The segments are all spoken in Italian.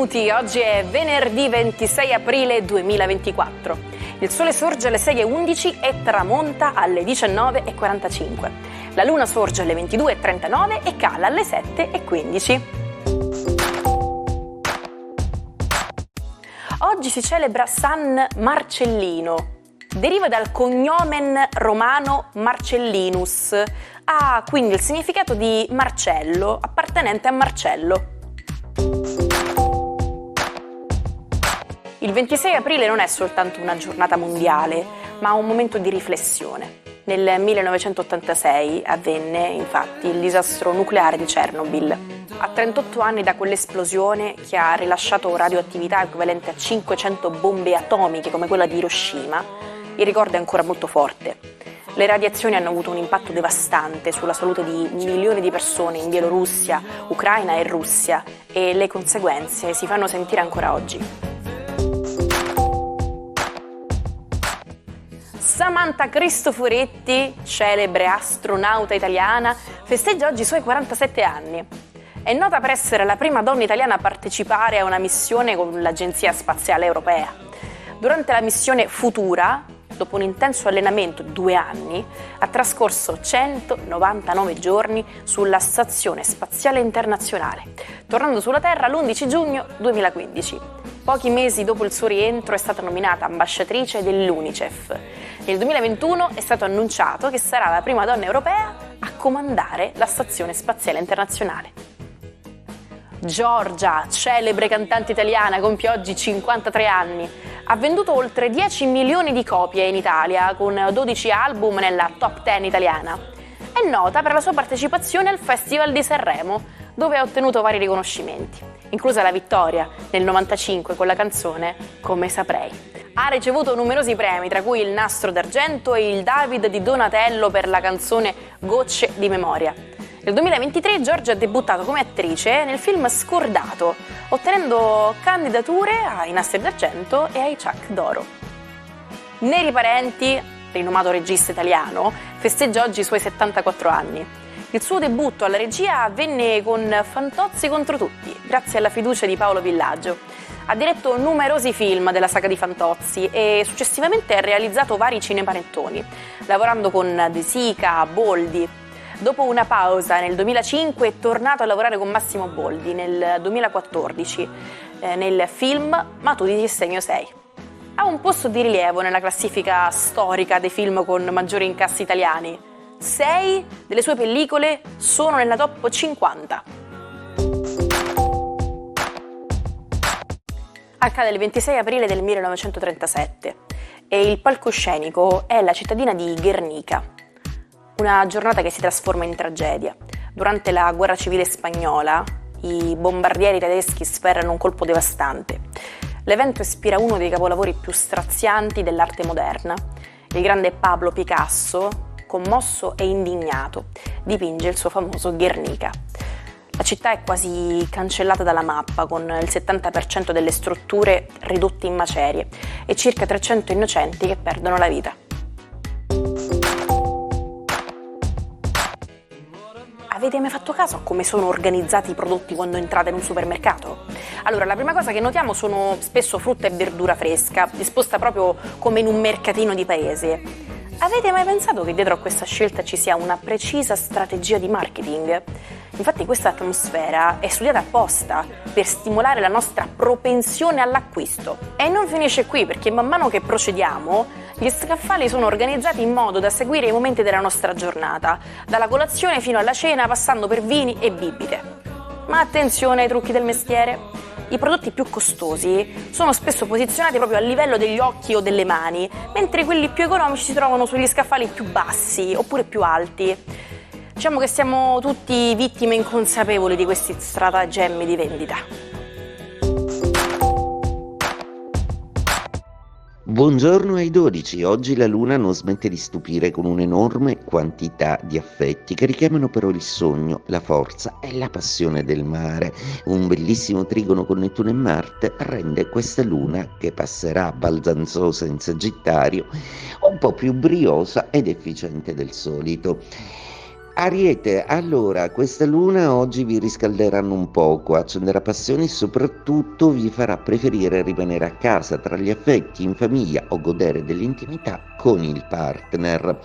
benvenuti. Oggi è venerdì 26 aprile 2024. Il sole sorge alle 6:11 e tramonta alle 19:45. La luna sorge alle 22:39 e cala alle 7:15. Oggi si celebra San Marcellino. Deriva dal cognomen romano Marcellinus. Ha quindi il significato di Marcello, appartenente a Marcello. Il 26 aprile non è soltanto una giornata mondiale, ma un momento di riflessione. Nel 1986 avvenne, infatti, il disastro nucleare di Chernobyl. A 38 anni da quell'esplosione che ha rilasciato radioattività equivalente a 500 bombe atomiche come quella di Hiroshima, il ricordo è ancora molto forte. Le radiazioni hanno avuto un impatto devastante sulla salute di milioni di persone in Bielorussia, Ucraina e Russia, e le conseguenze si fanno sentire ancora oggi. Samantha Cristoforetti, celebre astronauta italiana, festeggia oggi i suoi 47 anni. È nota per essere la prima donna italiana a partecipare a una missione con l'Agenzia Spaziale Europea. Durante la missione Futura, dopo un intenso allenamento di 2 anni, ha trascorso 199 giorni sulla Stazione Spaziale Internazionale, tornando sulla Terra l'11 giugno 2015. Pochi mesi dopo il suo rientro è stata nominata ambasciatrice dell'UNICEF. Nel 2021 è stato annunciato che sarà la prima donna europea a comandare la Stazione Spaziale Internazionale. Giorgia, celebre cantante italiana, compie oggi 53 anni. Ha venduto oltre 10 milioni di copie in Italia, con 12 album nella top 10 italiana. È nota per la sua partecipazione al Festival di Sanremo, dove ha ottenuto vari riconoscimenti, inclusa la vittoria nel 95 con la canzone Come saprei. Ha ricevuto numerosi premi, tra cui il Nastro d'Argento e il David di Donatello per la canzone Gocce di memoria. Nel 2023 Giorgia ha debuttato come attrice nel film Scordato, ottenendo candidature ai Nastri d'Argento e ai Ciak d'Oro. Neri Parenti, rinomato regista italiano, festeggia oggi i suoi 74 anni. Il suo debutto alla regia avvenne con Fantozzi contro tutti, grazie alla fiducia di Paolo Villaggio. Ha diretto numerosi film della saga di Fantozzi e successivamente ha realizzato vari cinepanettoni, lavorando con De Sica, Boldi. Dopo una pausa nel 2005 è tornato a lavorare con Massimo Boldi nel 2014 nel film Ma tu di Sennio sei. Ha un posto di rilievo nella classifica storica dei film con maggiori incassi italiani. 6 delle sue pellicole sono nella top 50. Accade il 26 aprile del 1937 e il palcoscenico è la cittadina di Guernica. Una giornata che si trasforma in tragedia. Durante la guerra civile spagnola, i bombardieri tedeschi sferrano un colpo devastante. L'evento ispira uno dei capolavori più strazianti dell'arte moderna. Il grande Pablo Picasso, commosso e indignato, dipinge il suo famoso Guernica. La città è quasi cancellata dalla mappa, con il 70% delle strutture ridotte in macerie e circa 300 innocenti che perdono la vita. Avete mai fatto caso a come sono organizzati i prodotti quando entrate in un supermercato? Allora, la prima cosa che notiamo sono spesso frutta e verdura fresca, disposta proprio come in un mercatino di paese. Avete mai pensato che dietro a questa scelta ci sia una precisa strategia di marketing? Infatti questa atmosfera è studiata apposta per stimolare la nostra propensione all'acquisto. E non finisce qui, perché man mano che procediamo, gli scaffali sono organizzati in modo da seguire i momenti della nostra giornata, dalla colazione fino alla cena, passando per vini e bibite. Ma attenzione ai trucchi del mestiere. I prodotti più costosi sono spesso posizionati proprio a livello degli occhi o delle mani, mentre quelli più economici si trovano sugli scaffali più bassi oppure più alti. Diciamo che siamo tutti vittime inconsapevoli di questi stratagemmi di vendita. Buongiorno ai 12, oggi la luna non smette di stupire con un'enorme quantità di affetti che richiamano però il sogno, la forza e la passione del mare. Un bellissimo trigono con Nettuno e Marte rende questa luna, che passerà balzanzosa in Sagittario, un po' più briosa ed efficiente del solito. Ariete, allora, questa luna oggi vi riscalderanno un poco, accenderà passioni e soprattutto vi farà preferire rimanere a casa, tra gli affetti, in famiglia o godere dell'intimità con il partner.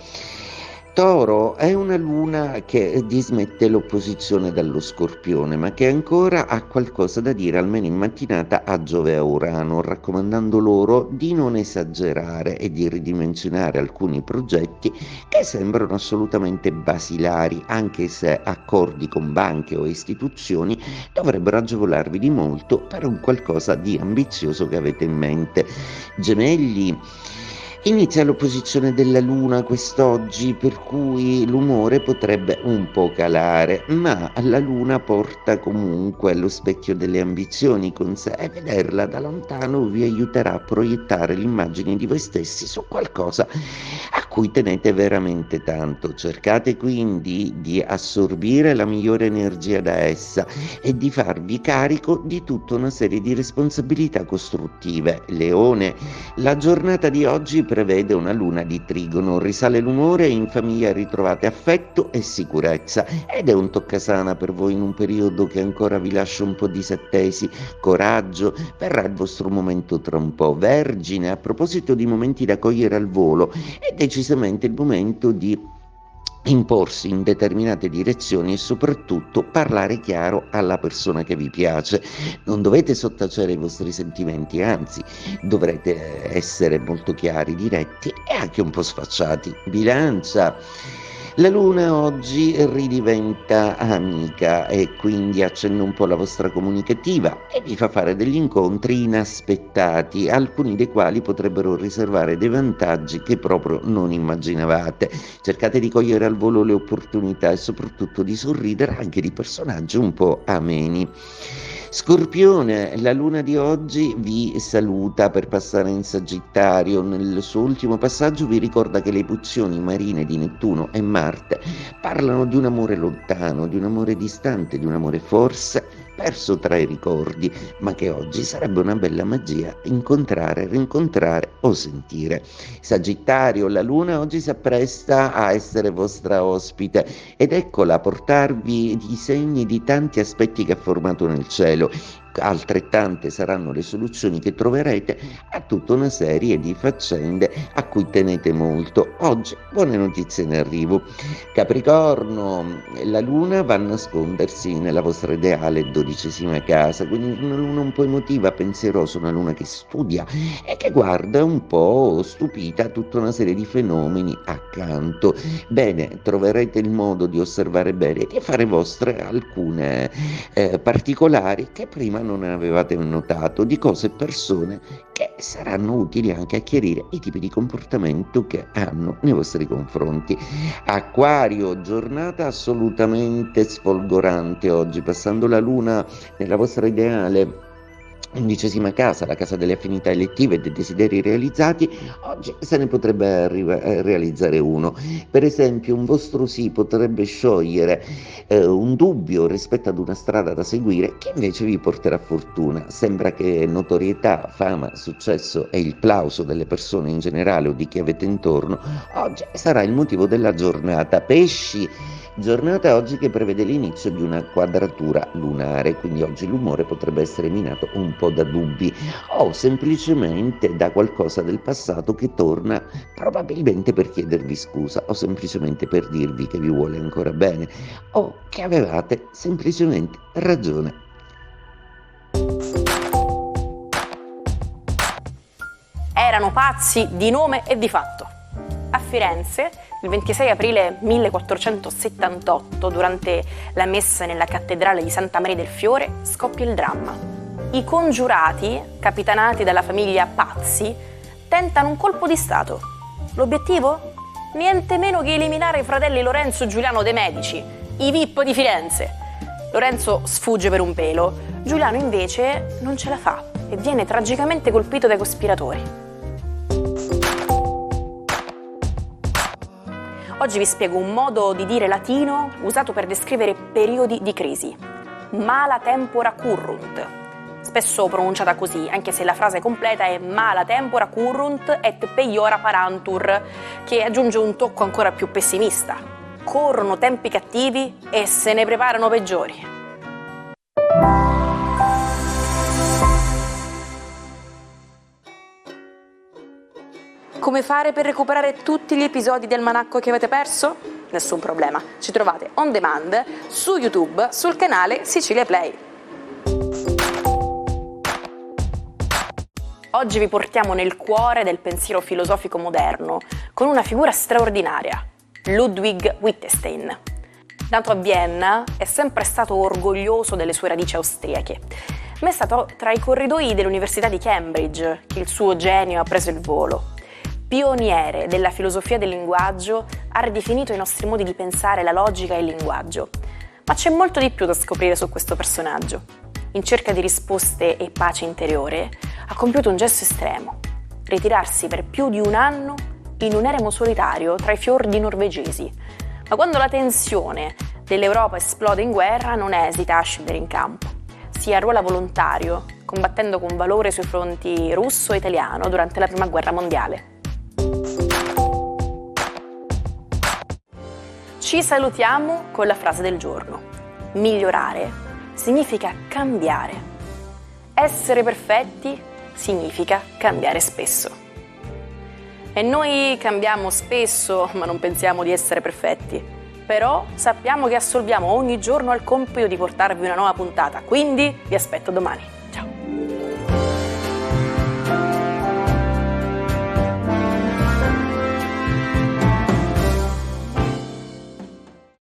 Toro è una luna che dismette l'opposizione dallo Scorpione, ma che ancora ha qualcosa da dire, almeno in mattinata, a Giove e a Urano, raccomandando loro di non esagerare e di ridimensionare alcuni progetti che sembrano assolutamente basilari, anche se accordi con banche o istituzioni dovrebbero agevolarvi di molto per un qualcosa di ambizioso che avete in mente. Gemelli, inizia l'opposizione della Luna quest'oggi, per cui l'umore potrebbe un po' calare, ma la Luna porta comunque lo specchio delle ambizioni con sé e vederla da lontano vi aiuterà a proiettare l'immagine di voi stessi su qualcosa a cui tenete veramente tanto. Cercate quindi di assorbire la migliore energia da essa e di farvi carico di tutta una serie di responsabilità costruttive. Leone, la giornata di oggi prevede una luna di trigono, risale l'umore e in famiglia ritrovate affetto e sicurezza ed è un toccasana per voi in un periodo che ancora vi lascia un po' disattesi. Coraggio, verrà il vostro momento tra un po'. Vergine, a proposito di momenti da cogliere al volo, è decisamente il momento di imporsi in determinate direzioni e soprattutto parlare chiaro alla persona che vi piace. Non dovete sottacere i vostri sentimenti, anzi dovrete essere molto chiari, diretti e anche un po' sfacciati. Bilancia, la luna oggi ridiventa amica e quindi accende un po' la vostra comunicativa e vi fa fare degli incontri inaspettati, alcuni dei quali potrebbero riservare dei vantaggi che proprio non immaginavate. Cercate di cogliere al volo le opportunità e soprattutto di sorridere anche di personaggi un po' ameni. Scorpione, la luna di oggi vi saluta per passare in Sagittario. Nel suo ultimo passaggio vi ricorda che le evoluzioni marine di Nettuno e Marte parlano di un amore lontano, di un amore distante, di un amore forse perso tra i ricordi, ma che oggi sarebbe una bella magia incontrare, rincontrare o sentire. Sagittario, la luna oggi si appresta a essere vostra ospite ed eccola a portarvi i segni di tanti aspetti che ha formato nel cielo. Altrettante saranno le soluzioni che troverete a tutta una serie di faccende a cui tenete molto. Oggi buone notizie in arrivo. Capricorno, la luna va a nascondersi nella vostra ideale 12ª casa, quindi una luna un po' emotiva, pensierosa, una luna che studia e che guarda un po' stupita tutta una serie di fenomeni accanto. Bene, troverete il modo di osservare bene e di fare vostre alcune particolari che prima non avevate notato, di cose e persone che saranno utili anche a chiarire i tipi di comportamento che hanno nei vostri confronti. Acquario, giornata assolutamente sfolgorante oggi, passando la luna nella vostra ideale 11ª casa, la casa delle affinità elettive e dei desideri realizzati. Oggi se ne potrebbe realizzare uno. Per esempio, un vostro sì potrebbe sciogliere un dubbio rispetto ad una strada da seguire che invece vi porterà fortuna. Sembra che notorietà, fama, successo e il plauso delle persone in generale o di chi avete intorno oggi sarà il motivo della giornata. Pesci, giornata oggi che prevede l'inizio di una quadratura lunare, quindi oggi l'umore potrebbe essere minato un po' da dubbi o semplicemente da qualcosa del passato che torna probabilmente per chiedervi scusa o semplicemente per dirvi che vi vuole ancora bene o che avevate semplicemente ragione. Erano pazzi di nome e di fatto. A Firenze, il 26 aprile 1478, durante la messa nella cattedrale di Santa Maria del Fiore, scoppia il dramma. I congiurati, capitanati dalla famiglia Pazzi, tentano un colpo di Stato. L'obiettivo? Niente meno che eliminare i fratelli Lorenzo e Giuliano de' Medici, i VIP di Firenze. Lorenzo sfugge per un pelo, Giuliano invece non ce la fa e viene tragicamente colpito dai cospiratori. Oggi vi spiego un modo di dire latino usato per descrivere periodi di crisi. Mala tempora currunt, spesso pronunciata così, anche se la frase completa è mala tempora currunt et peiora parantur, che aggiunge un tocco ancora più pessimista. corrono tempi cattivi e se ne preparano peggiori. Come fare per recuperare tutti gli episodi del Manacco che avete perso? Nessun problema, ci trovate on demand su YouTube sul canale Sicilia Play. Oggi vi portiamo nel cuore del pensiero filosofico moderno con una figura straordinaria, Ludwig Wittgenstein. Nato a Vienna, è sempre stato orgoglioso delle sue radici austriache, ma è stato tra i corridoi dell'Università di Cambridge che il suo genio ha preso il volo. Pioniere della filosofia del linguaggio, ha ridefinito i nostri modi di pensare la logica e il linguaggio. Ma c'è molto di più da scoprire su questo personaggio. In cerca di risposte e pace interiore, ha compiuto un gesto estremo: ritirarsi per più di un anno in un eremo solitario tra i fiordi norvegesi. Ma quando la tensione dell'Europa esplode in guerra, non esita a scendere in campo. Si arruola volontario, combattendo con valore sui fronti russo e italiano durante la Prima Guerra Mondiale. Ci salutiamo con la frase del giorno: migliorare significa cambiare. Essere perfetti significa cambiare spesso. E noi cambiamo spesso, ma non pensiamo di essere perfetti. Però sappiamo che assolviamo ogni giorno al compito di portarvi una nuova puntata, quindi vi aspetto domani.